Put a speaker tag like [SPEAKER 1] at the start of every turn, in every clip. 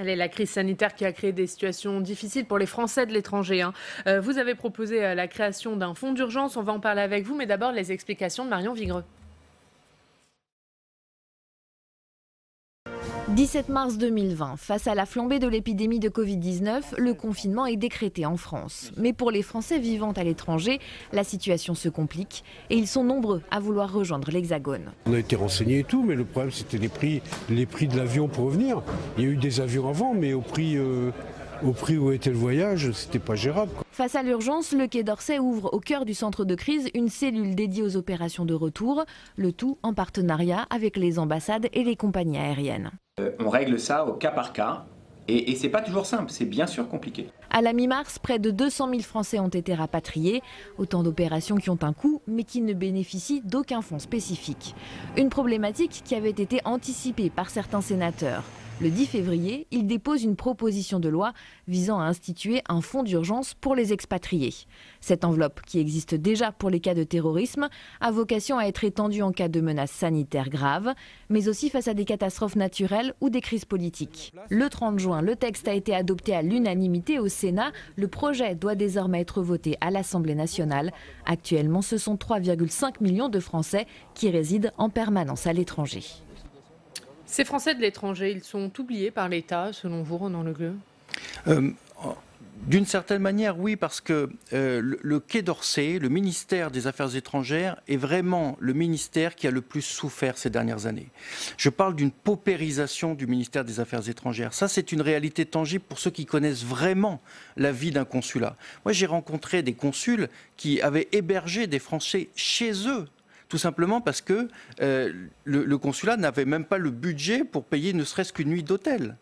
[SPEAKER 1] Elle est la crise sanitaire qui a créé des situations difficiles pour les Français de l'étranger, hein. Vous avez proposé la création d'un fonds d'urgence, on va en parler avec vous, mais d'abord les explications de Marion Vigreux.
[SPEAKER 2] 17 mars 2020, face à la flambée de l'épidémie de Covid-19, le confinement est décrété en France. Mais pour les Français vivant à l'étranger, la situation se complique et ils sont nombreux à vouloir rejoindre l'Hexagone.
[SPEAKER 3] On a été renseignés et tout, mais le problème c'était les prix de l'avion pour revenir. Il y a eu des avions avant, mais au prix où était le voyage, c'était pas gérable, quoi.
[SPEAKER 2] Face à l'urgence, le Quai d'Orsay ouvre au cœur du centre de crise une cellule dédiée aux opérations de retour, le tout en partenariat avec les ambassades et les compagnies aériennes.
[SPEAKER 4] On règle ça au cas par cas et c'est pas toujours simple, c'est bien sûr compliqué.
[SPEAKER 2] À la mi-mars, près de 200 000 Français ont été rapatriés. Autant d'opérations qui ont un coût, mais qui ne bénéficient d'aucun fonds spécifique. Une problématique qui avait été anticipée par certains sénateurs. Le 10 février, il dépose une proposition de loi visant à instituer un fonds d'urgence pour les expatriés. Cette enveloppe, qui existe déjà pour les cas de terrorisme, a vocation à être étendue en cas de menaces sanitaires graves, mais aussi face à des catastrophes naturelles ou des crises politiques. Le 30 juin, le texte a été adopté à l'unanimité au Sénat. Le projet doit désormais être voté à l'Assemblée nationale. Actuellement, ce sont 3,5 millions de Français qui résident en permanence à l'étranger.
[SPEAKER 1] Ces Français de l'étranger, ils sont oubliés par l'État, selon vous, Ronan Le Gleut?
[SPEAKER 5] D'une certaine manière, oui, parce que le Quai d'Orsay, le ministère des Affaires étrangères, est vraiment le ministère qui a le plus souffert ces dernières années. Je parle d'une paupérisation du ministère des Affaires étrangères. Ça, c'est une réalité tangible pour ceux qui connaissent vraiment la vie d'un consulat. Moi, j'ai rencontré des consuls qui avaient hébergé des Français chez eux, tout simplement parce que le consulat n'avait même pas le budget pour payer ne serait-ce qu'une nuit d'hôtel.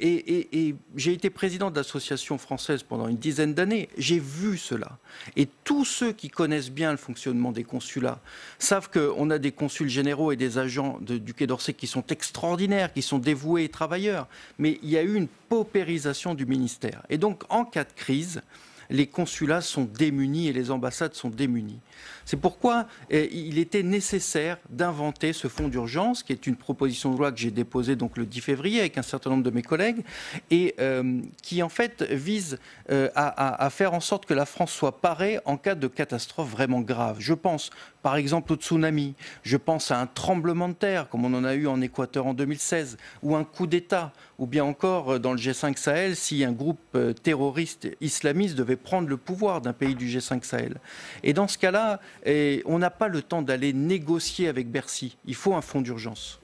[SPEAKER 5] Et j'ai été président de l'association française pendant une dizaine d'années. J'ai vu cela. Et tous ceux qui connaissent bien le fonctionnement des consulats savent qu'on a des consuls généraux et des agents du Quai d'Orsay qui sont extraordinaires, qui sont dévoués et travailleurs. Mais il y a eu une paupérisation du ministère. Et donc, en cas de crise, les consulats sont démunis et les ambassades sont démunies. C'est pourquoi il était nécessaire d'inventer ce fonds d'urgence, qui est une proposition de loi que j'ai déposée donc le 10 février avec un certain nombre de mes collègues, et qui en fait vise à faire en sorte que la France soit parée en cas de catastrophe vraiment grave. Je pense par exemple au tsunami, je pense à un tremblement de terre, comme on en a eu en Équateur en 2016, ou un coup d'État, ou bien encore dans le G5 Sahel, si un groupe terroriste islamiste devait prendre le pouvoir d'un pays du G5 Sahel. Et dans ce cas-là, on n'a pas le temps d'aller négocier avec Bercy. Il faut un fonds d'urgence.